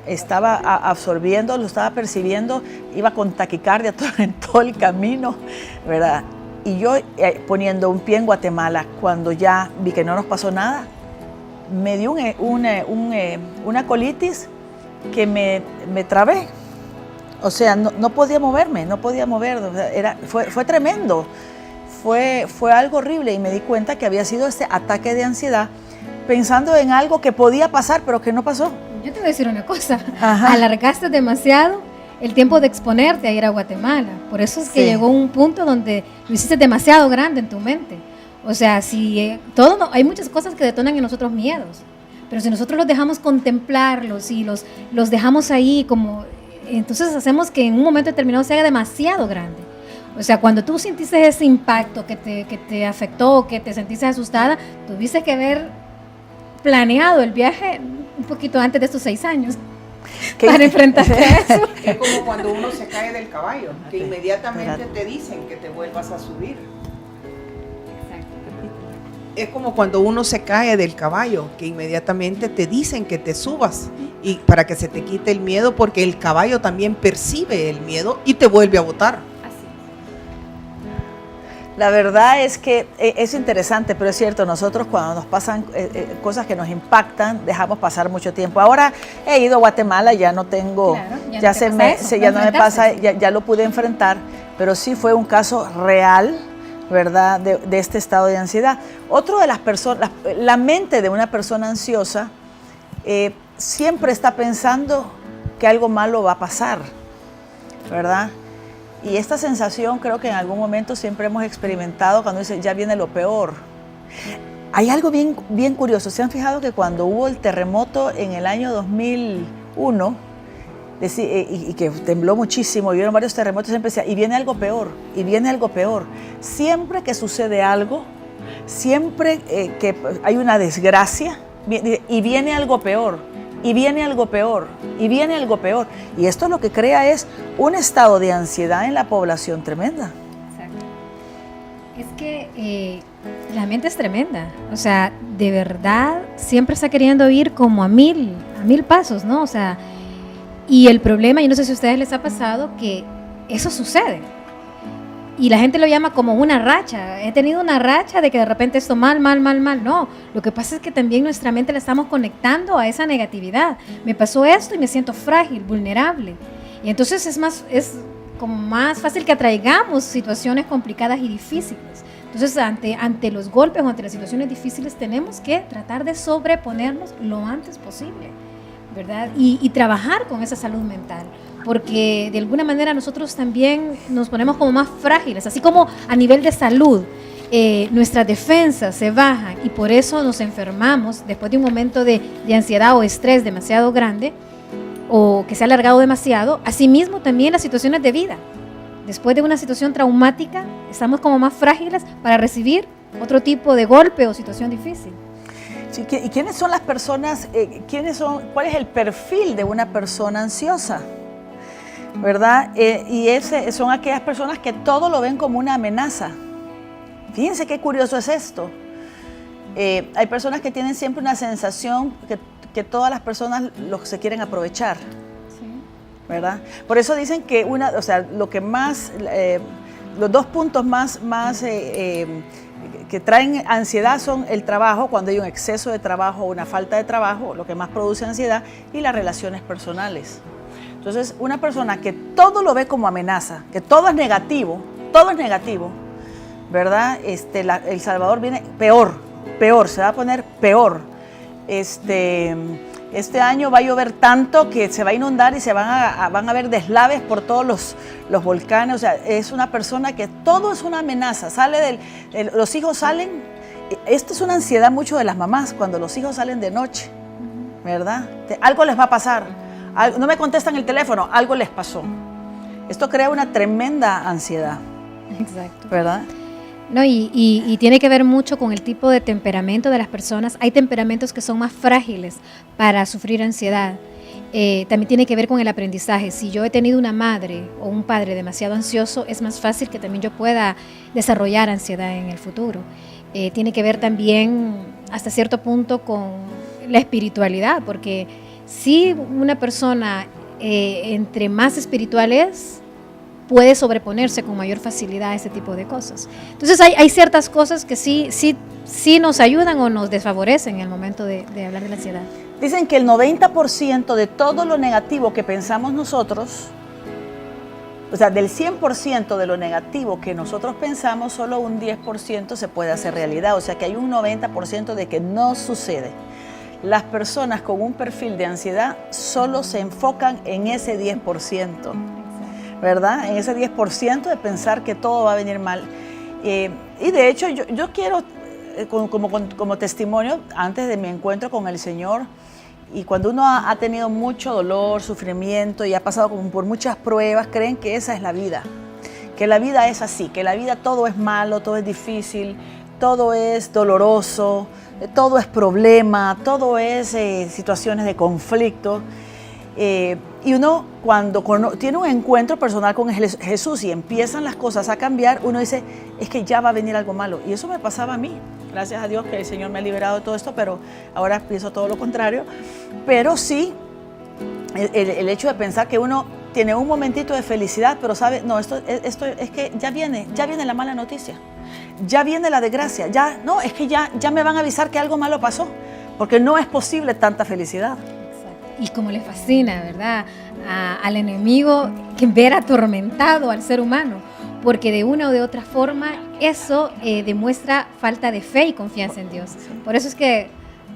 absorbiendo, lo estaba percibiendo, iba con taquicardia en todo el camino, ¿verdad? Y yo poniendo un pie en Guatemala, cuando ya vi que no nos pasó nada, me dio una colitis que me trabé. O sea, no podía moverme, o sea, fue tremendo, fue algo horrible, y me di cuenta que había sido este ataque de ansiedad pensando en algo que podía pasar pero que no pasó. Yo te voy a decir una cosa. Ajá. Alargaste demasiado el tiempo de exponerte a ir a Guatemala, por eso es que llegó un punto donde lo hiciste demasiado grande en tu mente. O sea, si hay muchas cosas que detonan en nosotros miedos, pero si nosotros los dejamos contemplarlos y los dejamos ahí como, entonces hacemos que en un momento determinado se haga demasiado grande. O sea, cuando tú sentiste ese impacto que te afectó, que te sentiste asustada, tuviste que haber planeado el viaje un poquito antes de estos 6 años para enfrentarte a eso. Es como cuando uno se cae del caballo, que inmediatamente te dicen que te vuelvas a subir. Es como cuando uno se cae del caballo, que inmediatamente te dicen que te subas, y para que se te quite el miedo, porque el caballo también percibe el miedo y te vuelve a botar. La verdad es que es interesante, pero es cierto, nosotros cuando nos pasan cosas que nos impactan, dejamos pasar mucho tiempo. Ahora he ido a Guatemala, ya no tengo, ya lo pude enfrentar, pero sí fue un caso real, ¿verdad?, de este estado de ansiedad. Otro de las personas, la mente de una persona ansiosa siempre está pensando que algo malo va a pasar, ¿verdad? Y esta sensación creo que en algún momento siempre hemos experimentado cuando dice, ya viene lo peor. Hay algo bien, bien curioso. ¿Se han fijado que cuando hubo el terremoto en el año 2001, y que tembló muchísimo, y hubieron varios terremotos, siempre decía, y viene algo peor, y viene algo peor? Siempre que sucede algo, siempre que hay una desgracia, y viene algo peor, y viene algo peor, y viene algo peor. Y esto lo que crea es un estado de ansiedad en la población tremenda. Exacto. Es que la mente es tremenda, o sea, de verdad siempre está queriendo ir como a mil pasos, ¿no? O sea, y el problema, yo no sé si a ustedes les ha pasado que eso sucede. Y la gente lo llama como una racha. He tenido una racha de que de repente esto mal. No, lo que pasa es que también nuestra mente la estamos conectando a esa negatividad. Me pasó esto y me siento frágil, vulnerable. Y entonces es como más fácil que atraigamos situaciones complicadas y difíciles. Entonces, ante los golpes o ante las situaciones difíciles tenemos que tratar de sobreponernos lo antes posible, ¿verdad? Y trabajar con esa salud mental, porque de alguna manera nosotros también nos ponemos como más frágiles, así como a nivel de salud, nuestras defensas se bajan y por eso nos enfermamos después de un momento de ansiedad o estrés demasiado grande o que se ha alargado demasiado. Asimismo también las situaciones de vida. Después de una situación traumática, estamos como más frágiles para recibir otro tipo de golpe o situación difícil. Sí, ¿y quiénes son las personas, cuál es el perfil de una persona ansiosa? ¿Verdad? Son aquellas personas que todo lo ven como una amenaza. Fíjense qué curioso es esto. Hay personas que tienen siempre una sensación que todas las personas se quieren aprovechar. ¿Verdad? Por eso dicen que lo que más, los dos puntos más que traen ansiedad son el trabajo, cuando hay un exceso de trabajo o una falta de trabajo, lo que más produce ansiedad, y las relaciones personales. Entonces, una persona que todo lo ve como amenaza, que todo es negativo, ¿verdad? El Salvador viene peor, se va a poner peor. Este año va a llover tanto que se va a inundar y van a haber deslaves por todos los volcanes. O sea, es una persona que todo es una amenaza. Los hijos salen. Esto es una ansiedad mucho de las mamás cuando los hijos salen de noche, ¿verdad? Algo les va a pasar. No me contestan el teléfono, algo les pasó. Esto crea una tremenda ansiedad. Exacto. ¿Verdad? No, y tiene que ver mucho con el tipo de temperamento de las personas. Hay temperamentos que son más frágiles para sufrir ansiedad. También tiene que ver con el aprendizaje. Si yo he tenido una madre o un padre demasiado ansioso, es más fácil que también yo pueda desarrollar ansiedad en el futuro. Tiene que ver también hasta cierto punto con la espiritualidad, porque si una persona entre más espiritual es, puede sobreponerse con mayor facilidad a ese tipo de cosas. Entonces hay ciertas cosas que sí nos ayudan o nos desfavorecen en el momento de hablar de la ansiedad. Dicen que el 90% de todo lo negativo que pensamos nosotros, o sea, del 100% de lo negativo que nosotros pensamos, solo un 10% se puede hacer realidad. O sea que hay un 90% de que no sucede. Las personas con un perfil de ansiedad solo se enfocan en ese 10%. ¿Verdad? En ese 10% de pensar que todo va a venir mal. Y de hecho yo quiero, como testimonio, antes de mi encuentro con el Señor, y cuando uno ha tenido mucho dolor, sufrimiento y ha pasado por muchas pruebas, creen que esa es la vida, que la vida es así, que la vida todo es malo, todo es difícil, todo es doloroso, todo es problema, todo es situaciones de conflicto. Y uno cuando tiene un encuentro personal con Jesús y empiezan las cosas a cambiar, uno dice, es que ya va a venir algo malo. Y eso me pasaba a mí. Gracias a Dios que el Señor me ha liberado de todo esto, pero ahora pienso todo lo contrario. Pero sí, el hecho de pensar que uno tiene un momentito de felicidad, pero sabe, no, esto es que ya viene la mala noticia. Ya viene la desgracia. Es que ya me van a avisar que algo malo pasó, porque no es posible tanta felicidad. Y como le fascina, ¿verdad?, al enemigo que ver atormentado al ser humano, porque de una o de otra forma eso demuestra falta de fe y confianza en Dios. Por eso es que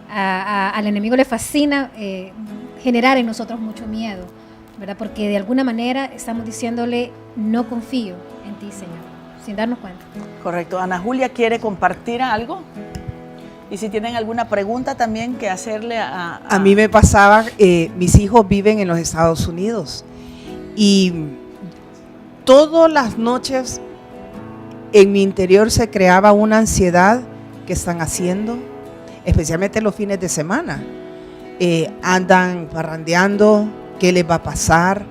al enemigo le fascina generar en nosotros mucho miedo, ¿verdad? Porque de alguna manera estamos diciéndole, no confío en ti, Señor, sin darnos cuenta. Correcto. Ana Julia quiere compartir algo. Y si tienen alguna pregunta también que hacerle A mí me pasaba, mis hijos viven en los Estados Unidos y todas las noches en mi interior se creaba una ansiedad. ¿Qué están haciendo? Especialmente los fines de semana. Andan parrandeando, ¿qué les va a pasar?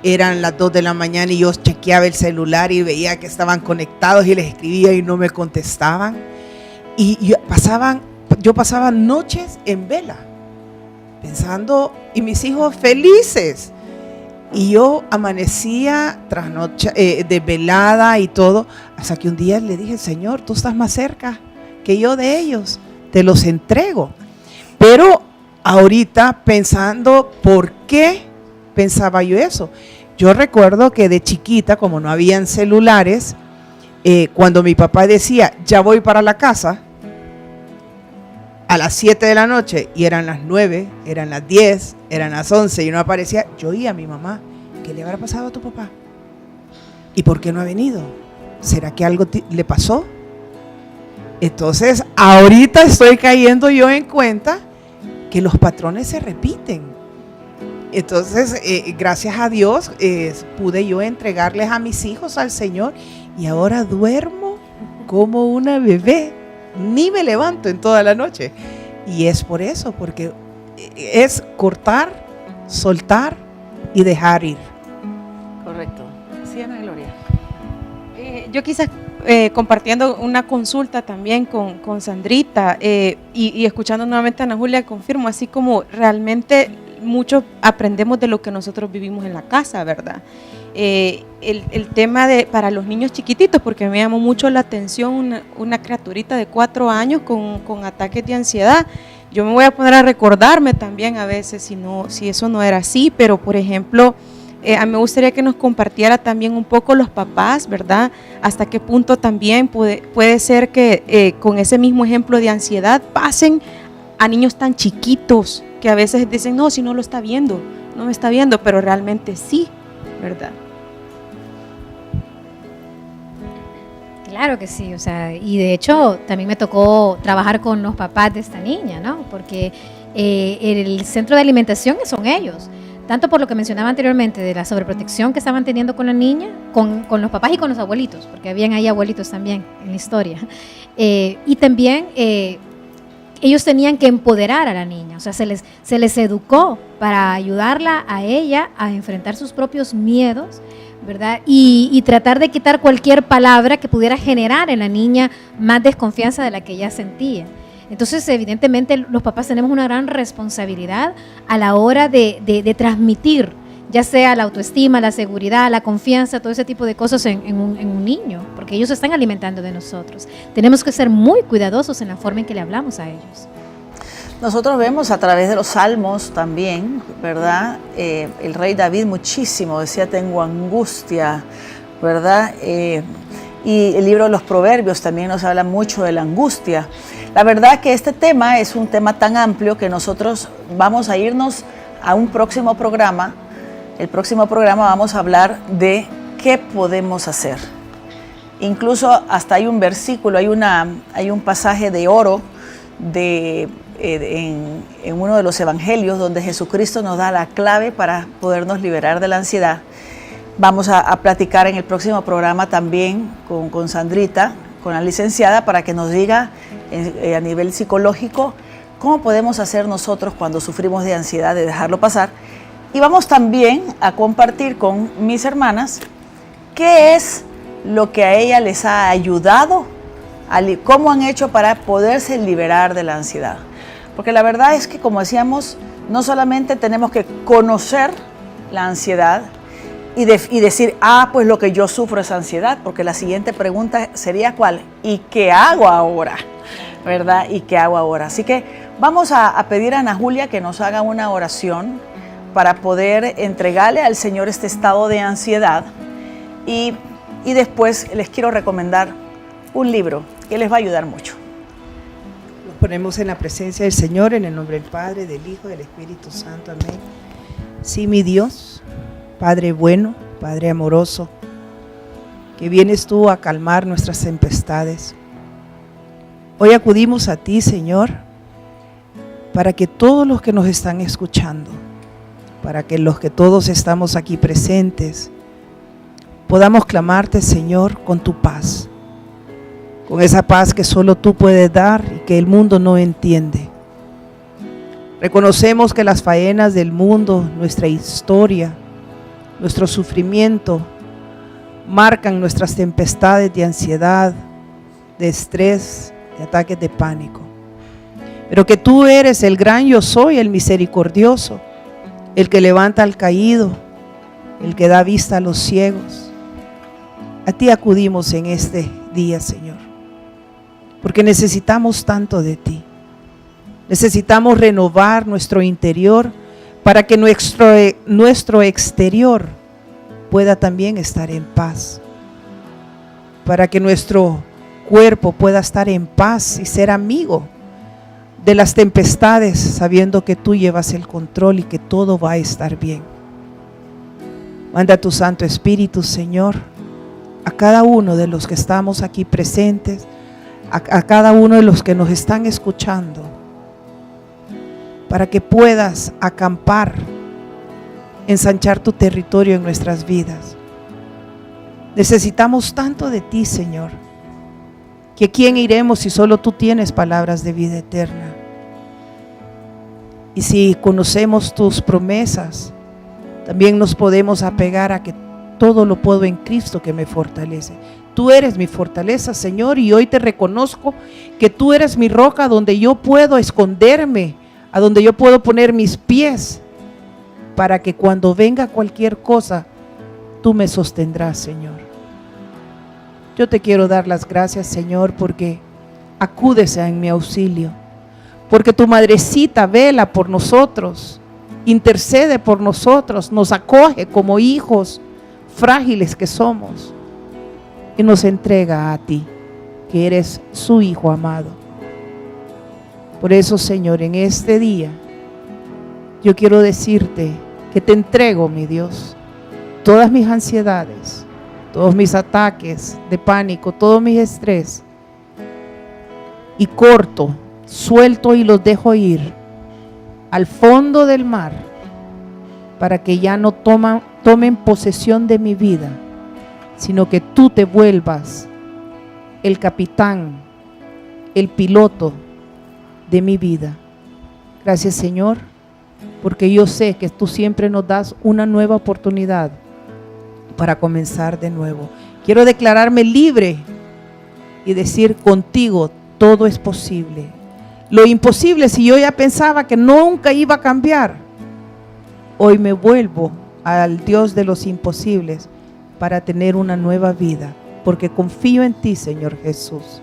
Eran las 2 de la mañana y yo chequeaba el celular y veía que estaban conectados y les escribía y no me contestaban. Y yo pasaba noches en vela, pensando, y mis hijos felices. Y yo amanecía trasnoche, desvelada y todo, hasta que un día le dije, Señor, tú estás más cerca que yo de ellos, te los entrego. Pero ahorita pensando, ¿por qué pensaba yo eso? Yo recuerdo que de chiquita, como no habían celulares, cuando mi papá decía, ya voy para la casa, a las 7 de la noche, y eran las 9, eran las 10, eran las 11, y no aparecía, yo oía a mi mamá, ¿qué le habrá pasado a tu papá? ¿Y por qué no ha venido? ¿Será que algo le pasó? Entonces, ahorita estoy cayendo yo en cuenta que los patrones se repiten. Entonces, gracias a Dios, pude yo entregarles a mis hijos al Señor y ahora duermo como una bebé. Ni me levanto en toda la noche. Y es por eso, porque es cortar, soltar y dejar ir. Correcto. Sí, Ana Gloria. Yo quizás compartiendo una consulta también con Sandrita y escuchando nuevamente a Ana Julia, confirmo, así como realmente mucho aprendemos de lo que nosotros vivimos en la casa, ¿verdad? El tema para los niños chiquititos, porque me llamó mucho la atención una criaturita de 4 años con ataques de ansiedad. Yo me voy a poner a recordarme también a veces si eso no era así, pero por ejemplo, a mí me gustaría que nos compartiera también un poco los papás, ¿verdad? Hasta qué punto también puede ser que con ese mismo ejemplo de ansiedad pasen a niños tan chiquitos que a veces dicen, no, si no lo está viendo, no me está viendo, pero realmente sí, ¿verdad? Claro que sí, o sea, y de hecho también me tocó trabajar con los papás de esta niña, ¿no? Porque el centro de alimentación son ellos, tanto por lo que mencionaba anteriormente de la sobreprotección que estaban teniendo con la niña, con los papás y con los abuelitos, porque habían ahí abuelitos también en la historia, y también ellos tenían que empoderar a la niña, o sea, se les educó para ayudarla a ella a enfrentar sus propios miedos, ¿verdad? Y tratar de quitar cualquier palabra que pudiera generar en la niña más desconfianza de la que ella sentía. Entonces, evidentemente, los papás tenemos una gran responsabilidad a la hora de transmitir, ya sea la autoestima, la seguridad, la confianza, todo ese tipo de cosas en un niño, porque ellos se están alimentando de nosotros. Tenemos que ser muy cuidadosos en la forma en que le hablamos a ellos. Nosotros vemos a través de los salmos también, ¿verdad? El rey David muchísimo decía, tengo angustia, ¿verdad? Y el libro de los Proverbios también nos habla mucho de la angustia. La verdad que este tema es un tema tan amplio que nosotros vamos a irnos a un próximo programa. El próximo programa vamos a hablar de qué podemos hacer. Incluso hasta hay un versículo, hay un pasaje de oro en uno de los evangelios donde Jesucristo nos da la clave para podernos liberar de la ansiedad. Vamos a platicar en el próximo programa también con Sandrita, con la licenciada, para que nos diga a nivel psicológico cómo podemos hacer nosotros cuando sufrimos de ansiedad, de dejarlo pasar. Y vamos también a compartir con mis hermanas qué es lo que a ella les ha ayudado, cómo han hecho para poderse liberar de la ansiedad. Porque la verdad es que, como decíamos, no solamente tenemos que conocer la ansiedad y decir, pues lo que yo sufro es ansiedad, porque la siguiente pregunta sería ¿cuál? ¿Y qué hago ahora? ¿Verdad? ¿Y qué hago ahora? Así que vamos a pedir a Ana Julia que nos haga una oración para poder entregarle al Señor este estado de ansiedad y después les quiero recomendar un libro que les va a ayudar mucho. Nos ponemos en la presencia del Señor en el nombre del Padre, del Hijo y del Espíritu Santo. Amén. Sí, mi Dios, Padre bueno, Padre amoroso, que vienes tú a calmar nuestras tempestades. Hoy acudimos a ti, Señor, para que todos los que nos están escuchando, para que los que todos estamos aquí presentes, podamos clamarte, Señor, con tu paz, con esa paz que solo tú puedes dar y que el mundo no entiende. Reconocemos que las faenas del mundo, nuestra historia, nuestro sufrimiento, marcan nuestras tempestades de ansiedad, de estrés, de ataques de pánico. Pero que tú eres el gran yo soy, el misericordioso, el que levanta al caído, el que da vista a los ciegos. A ti acudimos en este día, Señor, porque necesitamos tanto de ti. Necesitamos renovar nuestro interior para que nuestro exterior pueda también estar en paz, para que nuestro cuerpo pueda estar en paz y ser amigo de las tempestades, sabiendo que tú llevas el control y que todo va a estar bien. Manda tu Santo Espíritu, Señor, a cada uno de los que estamos aquí presentes, a cada uno de los que nos están escuchando, para que puedas acampar, ensanchar tu territorio en nuestras vidas. Necesitamos tanto de ti, Señor, que quién iremos si solo tú tienes palabras de vida eterna. Y si conocemos tus promesas, también nos podemos apegar a que todo lo puedo en Cristo que me fortalece. Tú eres mi fortaleza, Señor, y hoy te reconozco que tú eres mi roca donde yo puedo esconderme, a donde yo puedo poner mis pies, para que cuando venga cualquier cosa, tú me sostendrás, Señor. Yo te quiero dar las gracias, Señor, porque acudes en mi auxilio, porque tu madrecita vela por nosotros, intercede por nosotros, nos acoge como hijos frágiles que somos y nos entrega a ti, que eres su Hijo amado. Por eso, Señor, en este día yo quiero decirte que te entrego, mi Dios, todas mis ansiedades, todos mis ataques de pánico, todo mi estrés, y corto, suelto y los dejo ir al fondo del mar, para que ya no tomen posesión de mi vida, sino que tú te vuelvas el capitán, el piloto de mi vida. Gracias, Señor, porque yo sé que tú siempre nos das una nueva oportunidad para comenzar de nuevo. Quiero declararme libre y decir: contigo todo es posible. Lo imposible, si yo ya pensaba que nunca iba a cambiar, hoy me vuelvo al Dios de los imposibles para tener una nueva vida, porque confío en ti, Señor Jesús.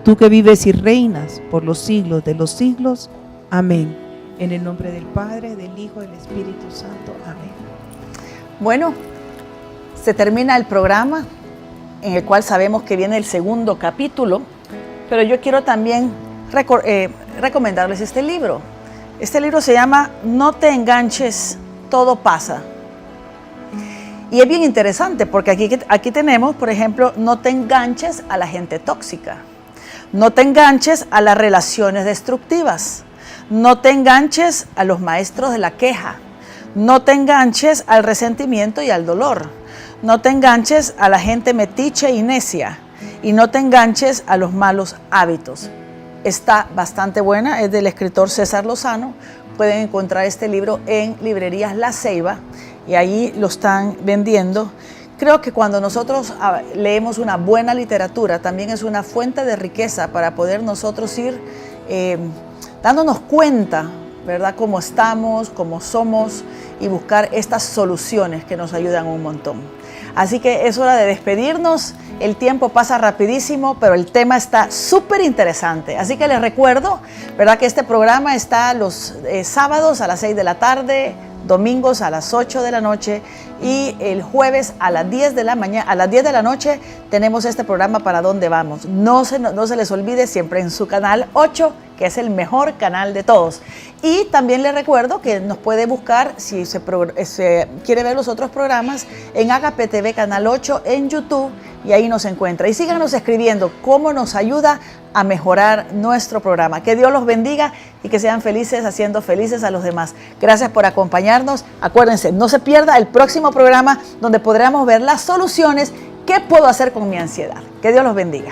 Tú que vives y reinas por los siglos de los siglos. Amén. En el nombre del Padre, del Hijo y del Espíritu Santo. Amén. Bueno, se termina el programa, en el cual sabemos que viene el segundo capítulo, pero yo quiero también recomendarles este libro. Este libro se llama No te enganches, todo pasa. Y es bien interesante porque aquí tenemos, por ejemplo, no te enganches a la gente tóxica. No te enganches a las relaciones destructivas. No te enganches a los maestros de la queja. No te enganches al resentimiento y al dolor. No te enganches a la gente metiche y necia. Y no te enganches a los malos hábitos. Está bastante buena, es del escritor César Lozano. Pueden encontrar este libro en librerías La Ceiba y ahí lo están vendiendo. Creo que cuando nosotros leemos una buena literatura, también es una fuente de riqueza para poder nosotros ir dándonos cuenta, ¿verdad?, cómo estamos, cómo somos, y buscar estas soluciones que nos ayudan un montón. Así que es hora de despedirnos. El tiempo pasa rapidísimo, pero el tema está súper interesante. Así que les recuerdo, ¿verdad?, que este programa está los sábados a las 6 de la tarde, domingos a las 8 de la noche y el jueves a las 10 de la mañana, a las 10 de la noche tenemos este programa Para Dónde Vamos. No se les olvide, siempre en su canal 8 que es el mejor canal de todos. Y también les recuerdo que nos puede buscar, si se quiere ver los otros programas, en Agape TV Canal 8 en YouTube, y ahí nos encuentra. Y síganos escribiendo cómo nos ayuda a mejorar nuestro programa. Que Dios los bendiga y que sean felices haciendo felices a los demás. Gracias por acompañarnos. Acuérdense, no se pierda el próximo programa donde podremos ver las soluciones. ¿Qué puedo hacer con mi ansiedad? Que Dios los bendiga.